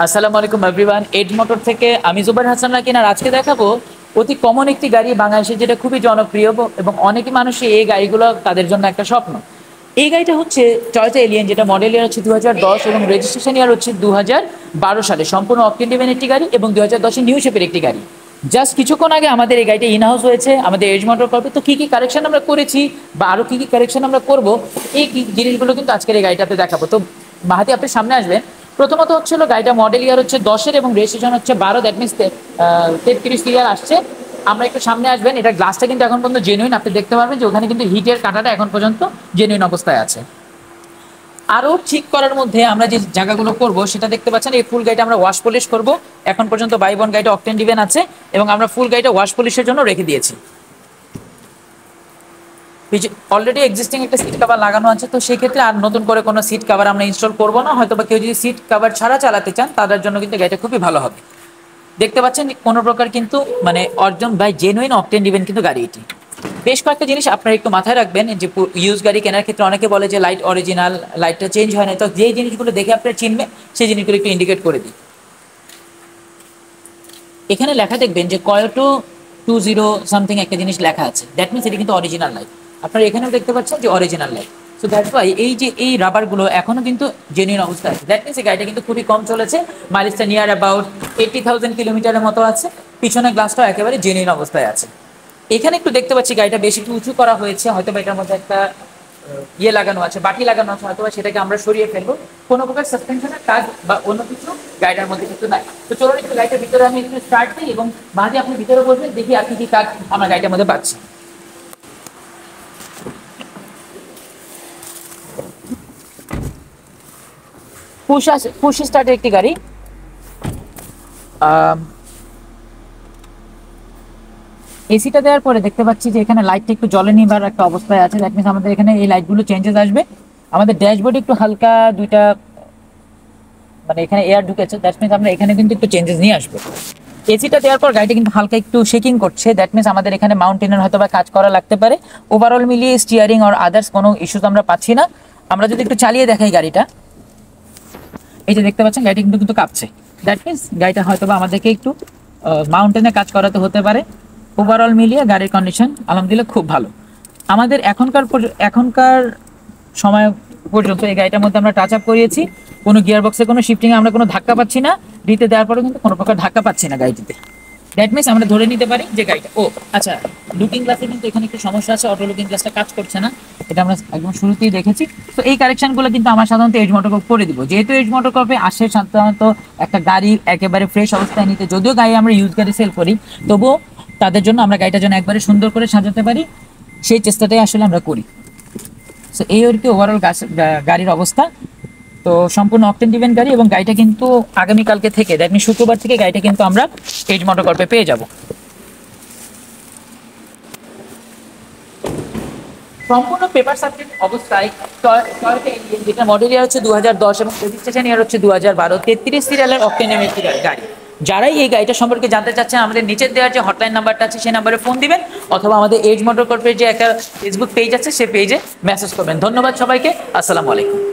আসসালামু আলাইকুম everyone. Add motor থেকে আমি জুবাইর হাসান রাকিন, আর আজকে দেখাবো অতি কমন একটি গাড়ি বাংলাদেশে যেটা খুবই জনপ্রিয় এবং অনেকই মানুষই এই গাড়িগুলো তাদের জন্য একটা স্বপ্ন। এই গাড়িটা হচ্ছে টয়োটা এলিয়ন, যেটা মডেল ইয়ার হচ্ছে 2010 এবং রেজিস্ট্রেশন ইয়ার হচ্ছে 2012 সালে। সম্পূর্ণ অকটেন ডিভেন একটি গাড়ি এবং 2010 নিউ শেপের একটি গাড়ি। জাস্ট কিছুক্ষণ আগে আমাদের এই গাড়িটা ইন হাউস হয়েছে আমাদের এজ মোটর কর্পে। তো কী কী কারেকশন আমরা করেছি বা আরও কী কী কারেকশন আমরা করবো, এই জিনিসগুলো কিন্তু আজকের এই গাড়িটাতে দেখাবো। তো মাহাতি আপনি সামনে আসবেন। প্রথমত হচ্ছিল গাড়িটা মডেল ইয়ার হচ্ছে 10-এর এবং রেজিস্ট্রেশন হচ্ছে 12, দ্যাট মিনস 33 ইয়ার আসছে। আমরা একটু সামনে আসবেন। এটা গ্লাসটা কিন্তু এখন পর্যন্ত জেনুইন, আপনি দেখতে পারবেন যে ওখানে কিন্তু হিটের কাঁটাটা এখন পর্যন্ত জেনুইন অবস্থায় আছে। আরও ঠিক করার মধ্যে আমরা যে জায়গাগুলো করব সেটা দেখতে পাচ্ছেন। এই ফুল গাড়িটা আমরা ওয়াশ পলিশ করব। এখন পর্যন্ত বাইবন গাড়িটা অকটেন ডিভেন আছে এবং আমরা ফুল গাড়িটা ওয়াশ পলিশের জন্য রেখে দিয়েছি। অলরেডি এক্সিস্টিং একটা সিট কভার লাগানো আছে, তো সেক্ষেত্রে আর নতুন করে কোনো সিট কভার আমরা ইনস্টল করবো না। হয়তো বা কেউ যদি সিট কভার ছাড়া চালাতে চান তাদের জন্য কিন্তু গাড়িটা খুবই ভালো হবে। দেখতে পাচ্ছেন কোনো প্রকার কিন্তু মানে অর্জন বাই জেনুইন অকটেন ডিভেন কিন্তু গাড়ি এটি। বেশ কয়েকটা জিনিস আপনারা একটু মাথায় রাখবেন যে ইউজ গাড়ি কেনার ক্ষেত্রে অনেকে বলে যে লাইট অরিজিনাল, লাইটটা চেঞ্জ হয় না। তো যে জিনিসগুলো দেখে আপনারা চিনবেন সেই জিনিসগুলো একটু ইন্ডিকেট করে দিই। এখানে লেখা দেখবেন যে কয়োটো 20 সামথিং একটা জিনিস লেখা আছে, দ্যাট মিনস এটা কিন্তু অরিজিনাল লাইট। আপনারা এখানেও দেখতে পাচ্ছেন যে original light. So that's why এই যে এই রাবারগুলো এখনো কিন্তু জেনুইন অবস্থায় আছে। দ্যাট মিনস এই গাড়িটা কিন্তু খুবই কম চলেছে, মাইলেজটা নিয়ার অ্যাবাউট 80,000 কিলোমিটারের মতো আছে। পিছনের গ্লাসটাও একেবারে জেনুইন অবস্থায় আছে। এখানে একটু দেখতে পাচ্ছি গাড়িটা বেশি একটু উঁচু করা হয়েছে, হয়তো বা এটার মধ্যে একটা ইয়ে লাগানো আছে, বাটি লাগানো আছে, হয়তো সেটাকে আমরা সরিয়ে ফেলবো। কোনো প্রকার সাসপেনশনের কাজ বা অন্য কিছু গাড়িটার মধ্যে কিন্তু নাই। তো চলুন একটু গাড়িটার ভিতরে আমি একটু স্টার্ট দিই এবং মাঝে আপনি ভিতরে বসবেন, দেখি আর কি কি কাজ আমরা গাড়িটার মধ্যে পাচ্ছি। পুশ স্টার্টের একটি গাড়ি। এসিটা দেওয়ার পরে দেখতে পাচ্ছি যে এখানে লাইটটা একটু জ্বলে নিবার একটা অবস্থায় আছে। দ্যাট মিনস আমাদের এখানে এই লাইটগুলো চেঞ্জেস আসবে। আমাদের ড্যাশবোর্ডে একটু হালকা দুইটা মানে এখানে এয়ার ঢুকেছে, দ্যাট মিনস আমরা এখানে কিন্তু একটু চেঞ্জেস নিয়ে আসবো। এসিটা দেওয়ার পর গাড়িটা কিন্তু হালকা একটু শেকিং করছে, দ্যাট মিনস আমাদের এখানে মাউন্টেনের হয়তো বা কাজ করা লাগতে পারে। ওভারঅল মিলিয়ে স্টিয়ারিং আর আদার্স কোনো ইস্যুস আমরা পাচ্ছি না। আমরা যদি একটু চালিয়ে দেখাই গাড়িটা, এই যে দেখতে পাচ্ছেন গাড়িটা কিন্তু কিন্তু কাঁপছে। দ্যাট মিনস গাড়িটা হয়তো বা আমাদেরকে একটু মাউন্টেনে কাজ করাতে হতে পারে। ওভারঅল মিলিয়ে গাড়ির কন্ডিশন আলহামদুলিল্লাহ খুব ভালো। আমাদের এখনকার সময় পর্যন্ত এই গাড়িটার মধ্যে আমরা টাচ আপ করিয়েছি। কোনো গিয়ার বক্সে কোনো শিফটিংয়ে আমরা কোনো ধাক্কা পাচ্ছি না। ডিতে দেওয়ার পরেও কিন্তু কোনো প্রকার ধাক্কা পাচ্ছি না গাড়িটিতে। দ্যাট মিনস আমরা ধরে নিতে পারি যে গাড়িটা আচ্ছা, লুকিং গ্লাসে কিন্তু এখানে একটু সমস্যা আছে, অটো লুকিং গ্লাসটা কাজ করছে না। এটা আমরা একদম শুরুতেই দেখেছি। তো এই কারেকশনগুলো কিন্তু আমার সাধারণত এজ মোটর কর্প করে দিব। যেহেতু এজ মোটর কর্পে আসে সাধারণত একটা গাড়ি একেবারে ফ্রেশ অবস্থায় নিতে, যদিও গাড়ি আমরা ইউজ গাড়ি সেল করি, তবুও তাদের জন্য আমরা গাড়িটা যেন একবারে সুন্দর করে সাজাতে পারি সেই চেষ্টাটাই আসলে আমরা করি। সো এই আর কি ওভারঅল গাড়ির অবস্থা। তো সম্পূর্ণ অকটেন ডিভেন গাড়ি এবং গাড়িটা কিন্তু আগামীকালকে থেকে, দ্যাট মিনস শুক্রবার থেকে গাড়িটা কিন্তু আমরা এজ মোটর কর্পে পেয়ে যাব। সম্পূর্ণ পেপার সাবজেক্ট অবস্থায় যেটা মডেল ইয়ার হচ্ছে 2010 এবং রেজিস্ট্রেশন ইয়ার হচ্ছে 2012, 33 সিরিয়ালের অকটেন গাড়ি। যারাই এই গাড়িটা সম্পর্কে জানতে চাচ্ছেন, আমাদের নিচের দেওয়ার যে হটলাইন নাম্বারটা আছে সেই নাম্বারে ফোন দিবেন, অথবা আমাদের এজ মোটর কর্পের যে একটা ফেসবুক পেজ আছে সেই পেজে মেসেজ করবেন। ধন্যবাদ সবাইকে। আসসালামু আলাইকুম।